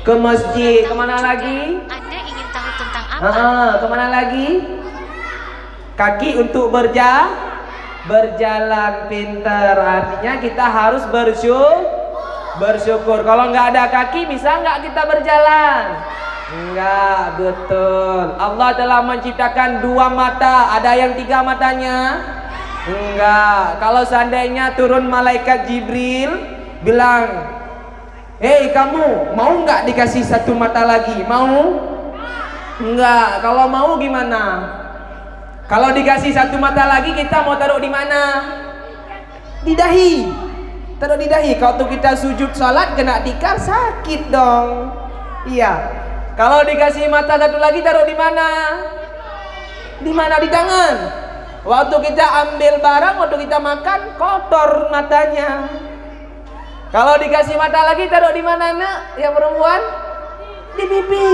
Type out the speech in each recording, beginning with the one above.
Ke masjid. Kemana lagi? Anda ingin tahu tentang apa? Kemana lagi? Kaki untuk berjalan. Pinter. Artinya kita harus bersyukur. Kalau nggak ada kaki, bisa nggak kita berjalan? Enggak, betul. Allah telah menciptakan 2 mata. Ada yang 3 matanya? Enggak. Kalau seandainya turun malaikat Jibril bilang, hei kamu, mau nggak dikasih 1 mata lagi? Mau? Enggak. Kalau mau gimana? Kalau dikasih 1 mata lagi, kita mau taruh di mana? Di dahi. Taruh di dahi. Kalau kita sujud salat kena tikar, sakit dong. Iya. Kalau dikasih mata 1 lagi, taruh di mana? Di mana? Di tangan. Waktu kita ambil barang, waktu kita makan, kotor matanya. Kalau dikasih mata lagi, taruh di mana, nak? Yang perempuan? Di pipi.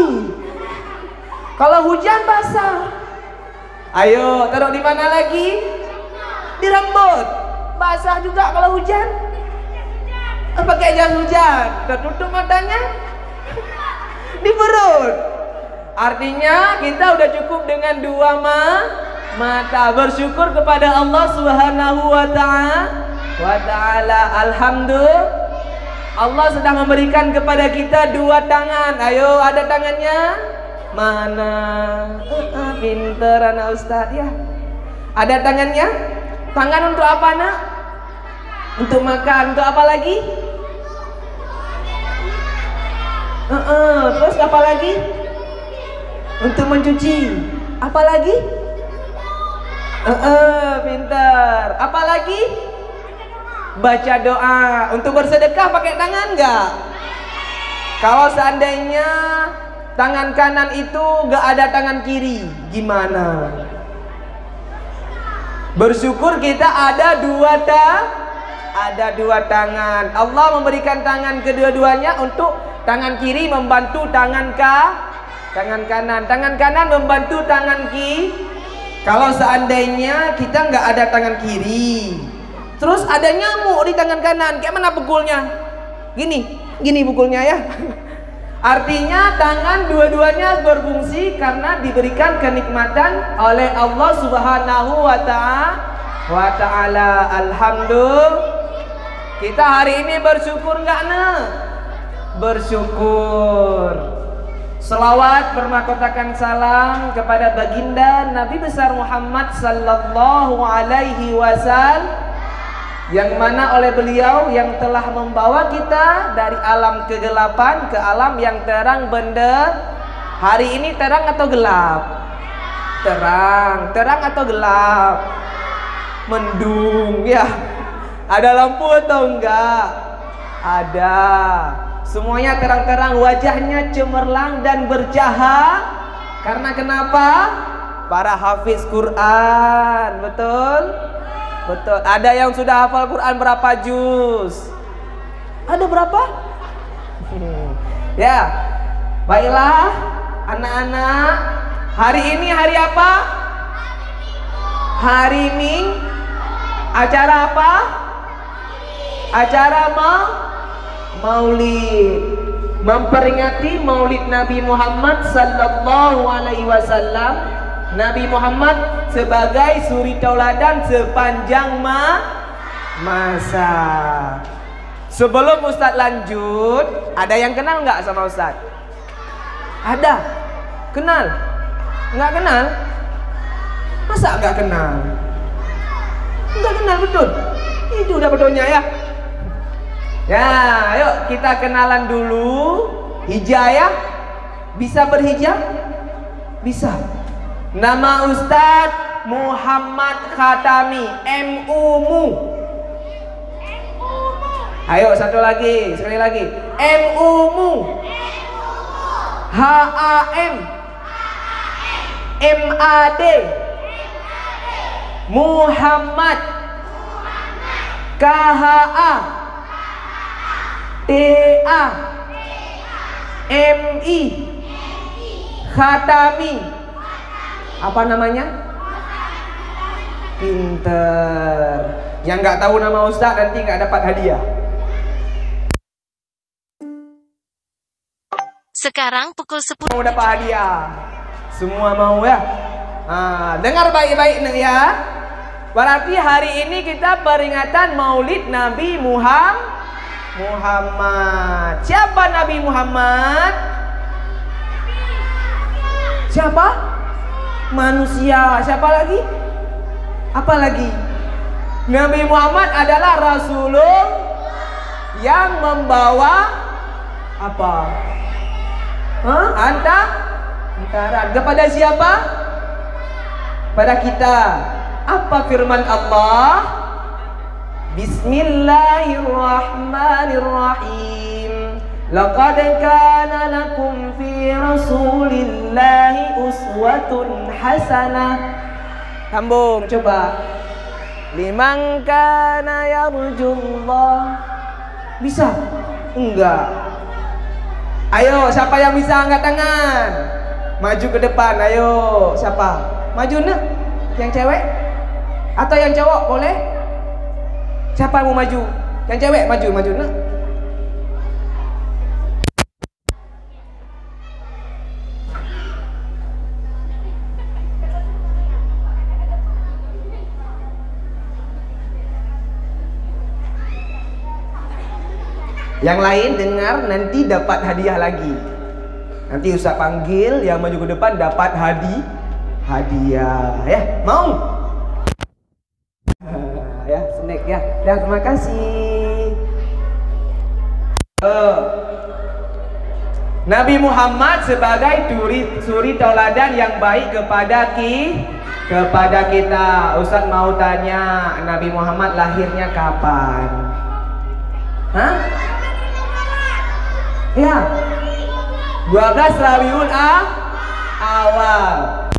Kalau hujan basah. Ayo, taruh di mana lagi? Di rambut. Basah juga kalau hujan. Pakai jas hujan. Tertutup matanya. Di perut. Artinya kita udah cukup dengan 2 mata. Bersyukur kepada Allah Subhanahu wa ta'ala. Alhamdulillah, Allah sedang memberikan kepada kita 2 tangan. Ayo, ada tangannya? Mana? Pinter anak Ustaz ya. Ada tangannya? Tangan untuk apa, nak? Untuk makan. Untuk apa lagi? Terus apa lagi? Untuk mencuci. Apa lagi? Pintar. Apa lagi? Baca doa. Untuk bersedekah pakai tangan enggak? Kalau seandainya tangan kanan itu enggak ada tangan kiri, gimana? Bersyukur kita ada 2 tangan. Allah memberikan tangan kedua-duanya untuk tangan kiri membantu tangan kanan. Tangan kanan membantu tangan kiri. Kalau seandainya kita nggak ada tangan kiri, terus ada nyamuk di tangan kanan, kayak mana pukulnya? Gini pukulnya ya. Artinya tangan dua-duanya berfungsi karena diberikan kenikmatan oleh Allah Subhanahu wa ta'ala. Alhamdulillah. Kita hari ini bersyukur nggak, nak? Bersyukur. Selawat bermahkotakan salam kepada baginda Nabi besar Muhammad sallallahu alaihi wasallam, yang mana oleh beliau yang telah membawa kita dari alam kegelapan ke alam yang terang benda. Hari ini terang atau gelap? Terang atau gelap? Mendung ya. Ada lampu atau enggak? Ada. Semuanya terang-terang, wajahnya cemerlang dan bercahaya. Karena kenapa? Para hafiz Quran. Betul? Betul. Ada yang sudah hafal Quran berapa juz? Ada berapa? Ya. Baiklah anak-anak, hari ini hari apa? Hari Minggu. Acara apa? Acara Maulid, memperingati Maulid Nabi Muhammad sallallahu alaihi wasallam. Nabi Muhammad sebagai suri tauladan sepanjang masa. Sebelum Ustadz lanjut, ada yang kenal nggak sama Ustadz? Ada? Kenal? Nggak kenal? Masa nggak kenal? Nggak kenal betul? Itu udah betulnya ya. Ya, yuk kita kenalan dulu. Hijayah, bisa berhijab? Bisa. Nama Ustadz Muhammad Khatami, MU-mu. Ayo satu lagi, sekali lagi. MU-mu. HAM. MAD. Muhammad. KHA. TA. MI. Khatami. Apa namanya? Pinter. Yang nggak tahu nama Ustadz nanti nggak dapat hadiah. Sekarang pukul 10. Mau dapat hadiah. Semua mau ya? Dengar baik-baik nih ya. Berarti hari ini kita peringatan Maulid Nabi Muhammad. Siapa Nabi Muhammad? Siapa? Manusia. Siapa lagi? Apa lagi? Nabi Muhammad adalah Rasulullah yang membawa apa? Antara kepada siapa? Pada kita. Apa firman Allah? Bismillahirrahmanirrahim. Laqad kana lakum fi Rasulillahi uswatun hasanah. Sambung coba. Liman kana yarjullah. Bisa? Enggak. Ayo, siapa yang bisa angkat tangan? Maju ke depan, ayo. Siapa? Maju nak? Yang cewek? Atau yang cowok boleh? Siapa yang mau maju? Yang cewek maju nak? Yang lain dengar, nanti dapat hadiah lagi. Nanti Ustaz panggil yang maju ke depan dapat hadiah ya. Mau? Ya, snack ya. Dah, terima kasih. Nabi Muhammad sebagai suri tauladan yang baik kepada kita. Ustaz mau tanya, Nabi Muhammad lahirnya kapan? Hah? Ya, 12 Rabiul Awal.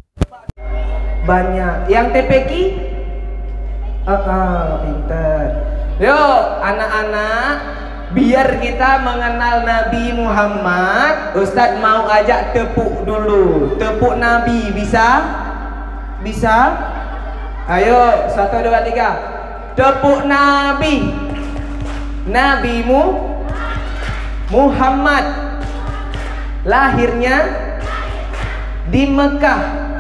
Banyak. Yang TPQ? Pinter. Yuk, anak-anak, biar kita mengenal Nabi Muhammad, Ustadz mau ajak tepuk dulu. Tepuk Nabi, bisa? Bisa? Ayo, 1, 2, 3. Tepuk Nabi. Nabimu Muhammad lahirnya di Mekah,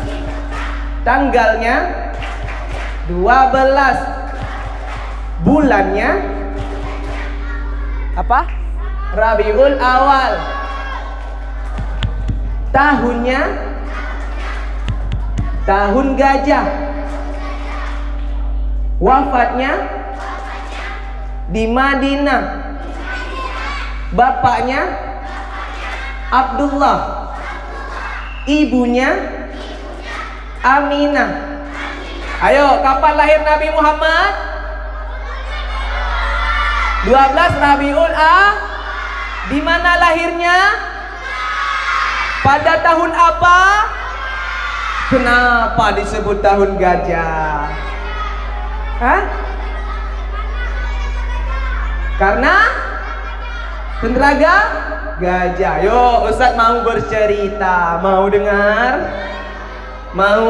tanggalnya 12, bulannya apa? Rabiul Awal, tahunnya tahun gajah, wafatnya di Madinah, bapaknya Abdullah, ibunya Aminah. Ayo, kapan lahir Nabi Muhammad? 12 Rabiul Di mana lahirnya? Pada tahun apa? Kenapa disebut tahun gajah? Hah? Karena tentara gajah. Yo, Ustadz mau bercerita. Mau dengar? Mau?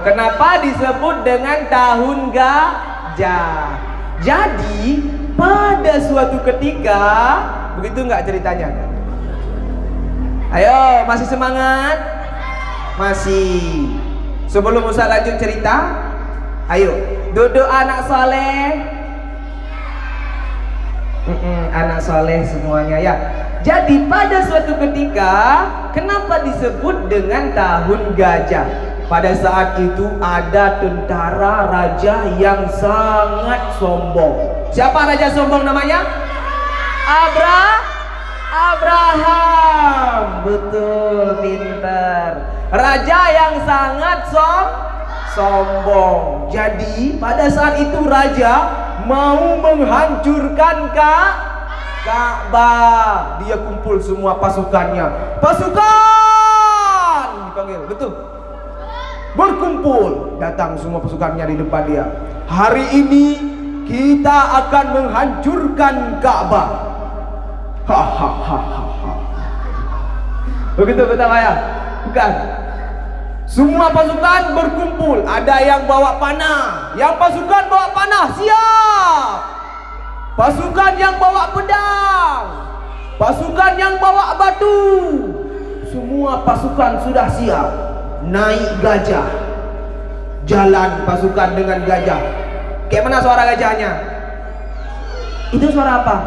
Kenapa disebut dengan tahun gajah? Jadi pada suatu ketika, begitu nggak ceritanya? Ayo, masih semangat? Masih. Sebelum Ustadz lanjut cerita, ayo duduk anak soleh. Anak soleh semuanya ya. Jadi pada suatu ketika, kenapa disebut dengan tahun gajah? Pada saat itu ada tentara raja yang sangat sombong. Siapa raja sombong namanya? Abraham. Betul, pintar. Raja yang sangat sombong. Jadi pada saat itu raja mau menghancurkan Ka'bah. Dia kumpul semua pasukannya. Pasukan dipanggil, betul. Berkumpul, datang semua pasukannya di depan dia. Hari ini kita akan menghancurkan Ka'bah. Hahaha. Begitu betul ya? Bukan. Semua pasukan berkumpul. Ada yang bawa panah. Yang pasukan bawa panah, siap. Pasukan yang bawa pedang. pasukan yang bawa batu. Semua pasukan sudah siap. Naik gajah. Jalan pasukan dengan gajah. Kayak mana suara gajahnya? Itu suara apa?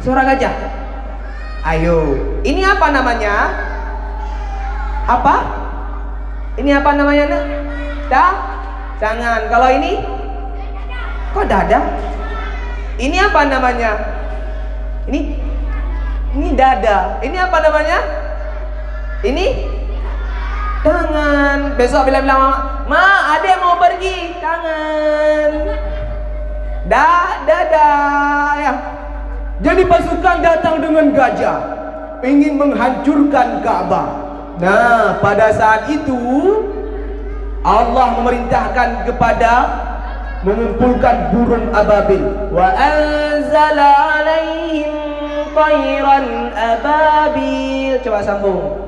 Suara gajah. Ayo, ini apa namanya? Apa? Ini apa namanya? Jangan. Kalau ini? Kok dada? Ini apa namanya? Ini dada. Ini apa namanya? Ini tangan. Besok bila bilang mama, "Ma, adek mau pergi." Tangan. Dada ya. Jadi pasukan datang dengan gajah, ingin menghancurkan Ka'bah. Nah, pada saat itu Allah memerintahkan kepada mengumpulkan burung ababil. Wa anzala alaihim tayran ababil. Coba sambung.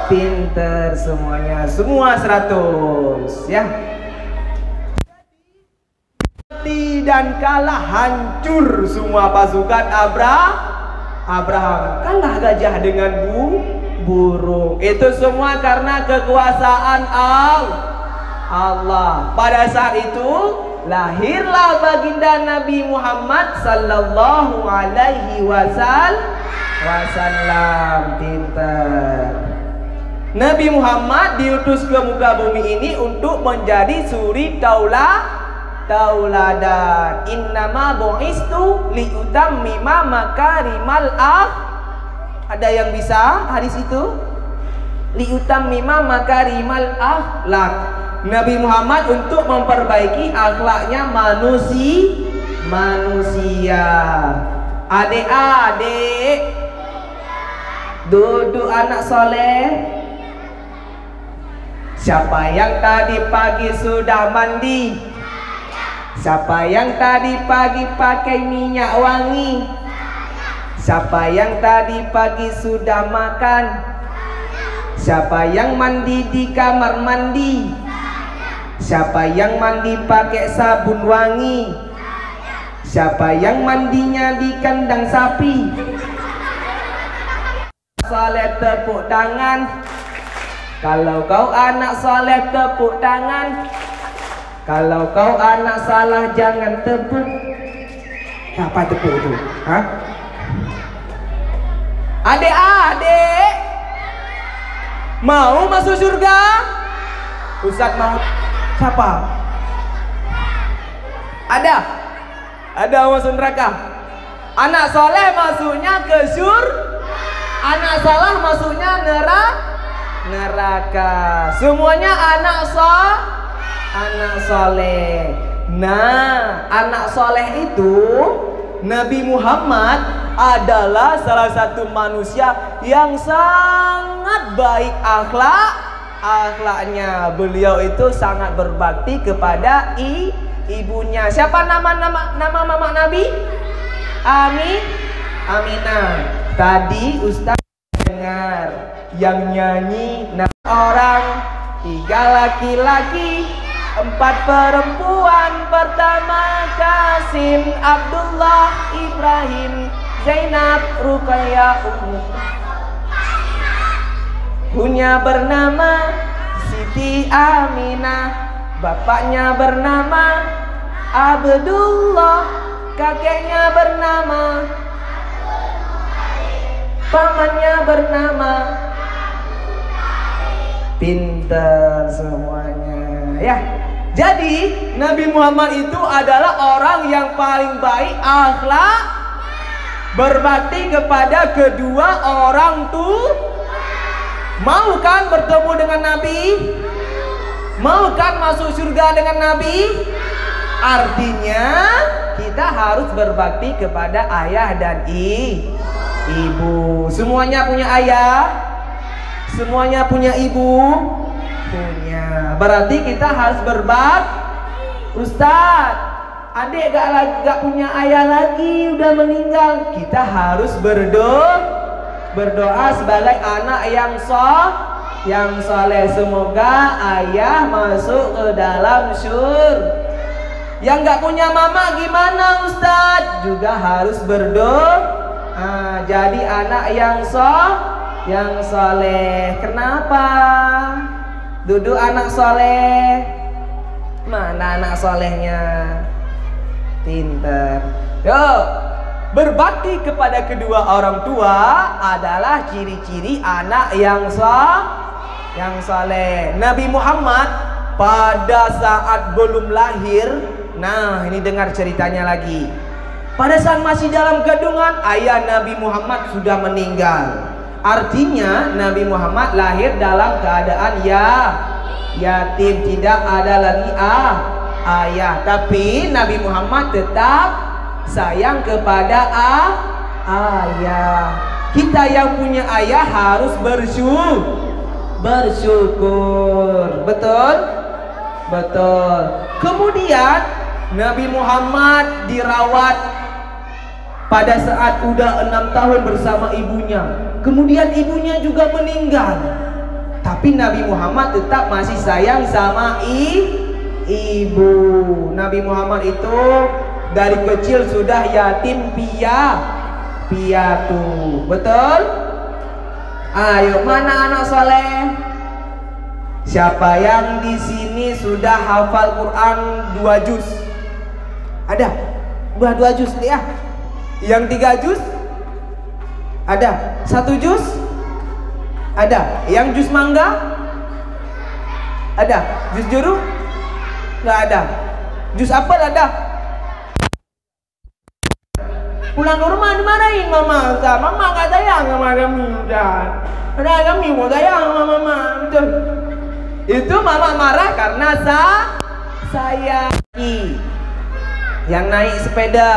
Pinter semuanya, semua 100 ya. Dan kalah, hancur semua pasukan Abraham. Kalah gajah dengan burung. Itu semua karena kekuasaan Allah. Pada saat itu lahirlah baginda Nabi Muhammad sallallahu alaihi wasallam. Pinter. Nabi Muhammad diutus ke muka bumi ini untuk menjadi suri tauladan. Innama bu'istu liutammima makarimal Ada yang bisa hadis itu? Liutammima makarimal akhlak. Nabi Muhammad untuk memperbaiki akhlaknya manusia. Adik-adik, duduk anak soleh. Siapa yang tadi pagi sudah mandi? Siapa yang tadi pagi pakai minyak wangi? Siapa yang tadi pagi sudah makan? Siapa yang mandi di kamar mandi? Siapa yang mandi pakai sabun wangi? Siapa yang mandinya di kandang sapi? Soleh tepuk tangan. Kalau kau anak soleh tepuk tangan. Kalau kau anak salah jangan tepuk. Apa tepuk itu? Hah? Adik-adik, mau masuk surga? Ustaz mau. Siapa? Ada masuk neraka. Anak soleh masuknya ke anak salah masuknya neraka. Semuanya anak soleh. Nah, anak soleh itu Nabi Muhammad adalah salah satu manusia yang sangat baik akhlaknya. Beliau itu sangat berbakti kepada ibunya. Siapa nama mama Nabi? Aminah. Tadi Ustaz dengar yang nyanyi 6 orang, 3 laki-laki, 4 perempuan. Pertama Kasim, Abdullah, Ibrahim, Zainab, Ruqayyah, Ummu. Punya bernama Siti Aminah, bapaknya bernama Abdullah, kakeknya bernama, pamannya bernama. Pinter semuanya ya. Jadi Nabi Muhammad itu adalah orang yang paling baik akhlak, berbakti kepada kedua orang tua. Mau kan bertemu dengan Nabi? Mau kan masuk surga dengan Nabi? Artinya kita harus berbakti kepada ayah dan ibu. Semuanya punya ayah, semuanya punya ibu, punya. Berarti kita harus Ustadz, adik gak punya ayah lagi, udah meninggal. Kita harus berdoa sebagai anak yang yang soleh. Semoga ayah masuk ke dalam surga. Yang nggak punya mama gimana Ustadz? Juga harus berdoa. Jadi anak yang soleh. Kenapa? Duduk anak soleh. Mana anak solehnya? Pinter. Yuk, berbakti kepada kedua orang tua adalah ciri-ciri anak yang soleh. Nabi Muhammad pada saat belum lahir, nah ini dengar ceritanya lagi. Pada saat masih dalam kandungan, ayah Nabi Muhammad sudah meninggal. Artinya Nabi Muhammad lahir dalam keadaan yatim, tidak ada lagi ayah. Tapi Nabi Muhammad tetap sayang kepada ayah. Kita yang punya ayah harus bersyukur. Betul? Betul. Kemudian Nabi Muhammad dirawat pada saat udah 6 tahun bersama ibunya. Kemudian ibunya juga meninggal. Tapi Nabi Muhammad tetap masih sayang sama ibu. Nabi Muhammad itu dari kecil sudah yatim piatu. Betul? Ayo, mana anak soleh? Siapa yang di sini sudah hafal Quran 2 juz? Ada? 2 juz ya? Yang 3 juz? Ada? 1 juz? Ada? Yang juz mangga? Ada? Juz jeruk? Nggak ada. Juz apel ada? Pulang ke rumah dimarahin mama. Mama nggak sayang sama kami. Udah kami mau sayang sama mama. Betul. Itu mama marah karena sayangi. Yang naik sepeda,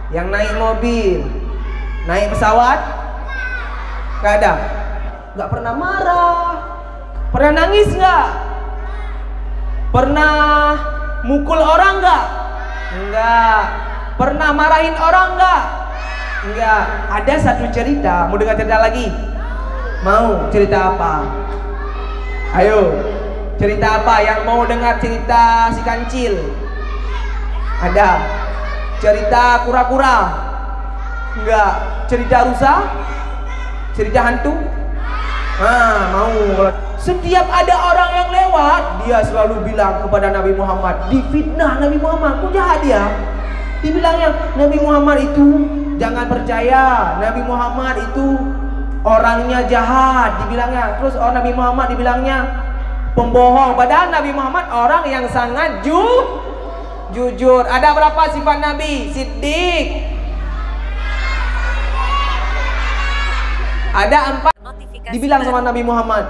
yang naik mobil, naik pesawat, nggak ada. Nggak pernah marah. Pernah nangis nggak? Pernah mukul orang nggak? Enggak. Pernah marahin orang nggak? Enggak. Ada satu cerita. Mau dengar cerita lagi? Mau? Cerita apa? Ayo. Cerita apa? Yang mau dengar cerita si kancil? Ada. Cerita kura-kura? Enggak. Cerita rusa? Cerita hantu? Mau. Setiap ada orang yang lewat, dia selalu bilang kepada Nabi Muhammad, difitnah Nabi Muhammad. Kok jahat dia? Dibilangnya Nabi Muhammad itu jangan percaya, Nabi Muhammad itu orangnya jahat, dibilangnya. Terus Nabi Muhammad dibilangnya pembohong. Padahal Nabi Muhammad orang yang sangat jujur. Ada berapa sifat Nabi? Siddiq. Ada 4. Dibilang sama Nabi Muhammad,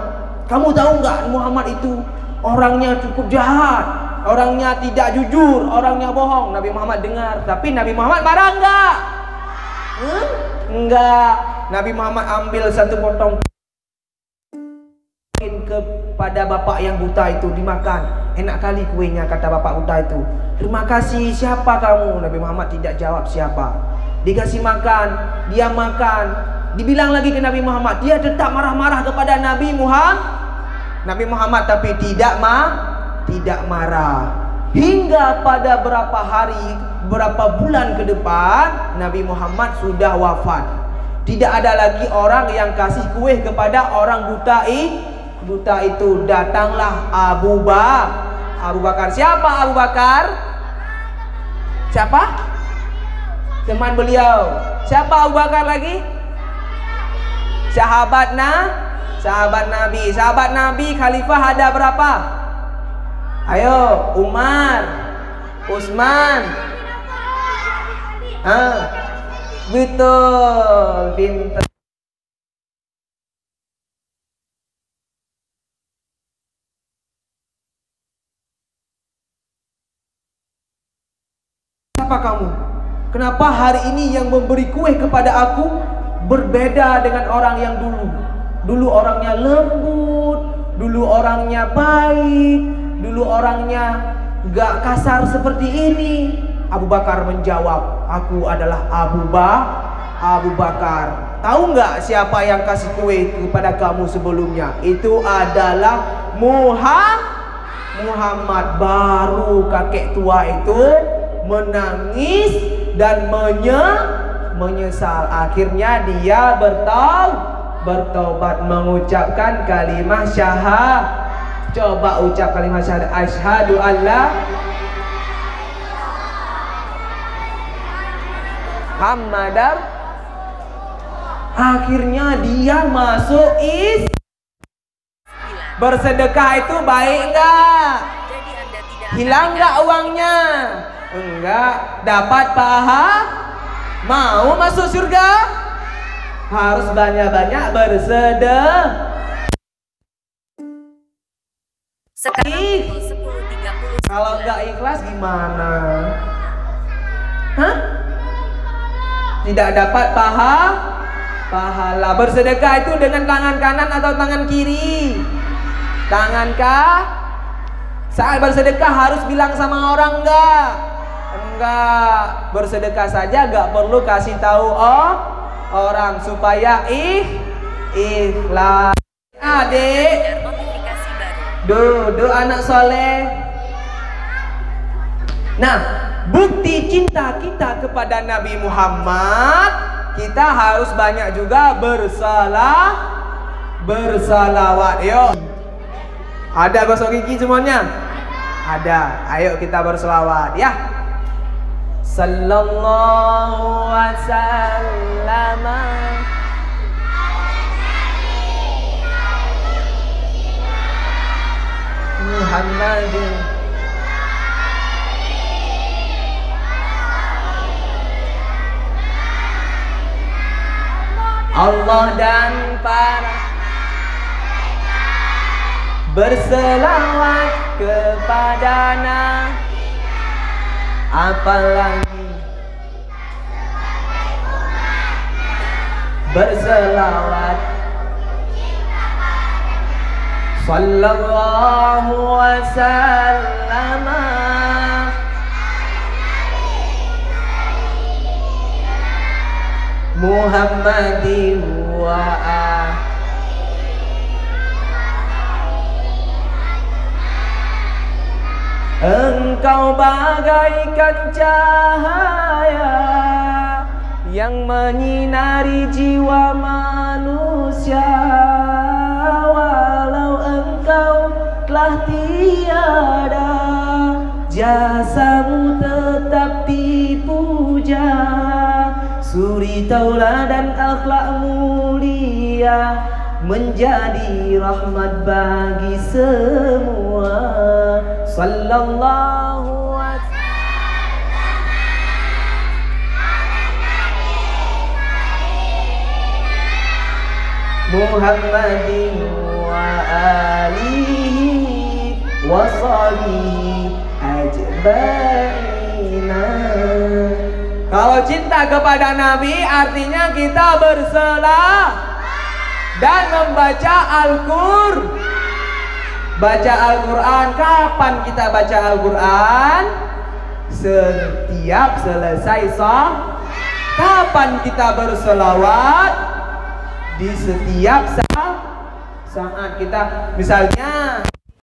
kamu tahu nggak Muhammad itu orangnya cukup jahat, orangnya tidak jujur, orangnya bohong. Nabi Muhammad dengar, tapi Nabi Muhammad marah enggak? Enggak. Nabi Muhammad ambil satu potong kepada bapak yang buta itu, dimakan. Enak kali kuenya, kata bapak buta itu. Terima kasih. Siapa kamu? Nabi Muhammad tidak jawab siapa. Dikasih makan, dia makan. Dibilang lagi ke Nabi Muhammad, dia tetap marah-marah kepada Nabi Muhammad, tapi tidak marah. Hingga pada berapa bulan ke depan, Nabi Muhammad sudah wafat. Tidak ada lagi orang yang kasih kue kepada orang buta itu. Datanglah Abu Bakar. Siapa Abu Bakar? Siapa? Teman beliau. Siapa Abu Bakar lagi? Sahabat Nabi. Sahabat Nabi khalifah ada berapa? Ayo, Umar, Utsman. Betul, pintar. Siapa kamu? Kenapa hari ini yang memberi kue kepada aku berbeda dengan orang yang dulu? Dulu orangnya lembut, dulu orangnya baik, dulu orangnya gak kasar seperti ini. Abu Bakar menjawab, aku adalah Abu Bakar. Tahu nggak siapa yang kasih kue itu kepada kamu sebelumnya? Itu adalah Muhammad. Baru kakek tua itu menangis dan menyesal. Akhirnya dia bertobat mengucapkan kalimat syahadat. Coba ucap kalimat syahadat. Asyhadu alla Muhammadar. Akhirnya dia masuk Bersedekah itu baik enggak? Hilang enggak uangnya? Enggak. Dapat pahala? Mau masuk surga? Harus banyak-banyak bersedekah. Sekarang 10.30. Kalau enggak ikhlas gimana? Hah? Tidak dapat pahala. Bersedekah itu dengan tangan kanan atau tangan kiri? Tangan Saat bersedekah harus bilang sama orang enggak? Enggak. Bersedekah saja enggak perlu kasih tahu orang supaya ikhlas. Adik, duduk anak soleh. Nah, bukti cinta kita kepada Nabi Muhammad, kita harus banyak juga bersalawat. Yuk. Ada gosok gigi semuanya? Ada. Ayo kita berselawat ya. Sallallahu wasallam Muhammadin. Allah dan para berselawat kepadanya, apalagi berselawat. Sallallahu wasallam Muhammadin wa Engkau bagaikan cahaya yang menyinari jiwa manusia. Walau engkau telah tiada, jasamu tetap dipuja. Suri tauladan akhlak mulia, menjadi rahmat bagi semua. Sallallahu Muhammadin wa alihi wa sahbihi ajma'ina. Kalau cinta kepada Nabi artinya kita berselawat dan membaca Baca Al-Quran. Kapan kita baca Al-Quran? Setiap selesai sholat. Kapan kita berselawat? Di setiap saat kita, misalnya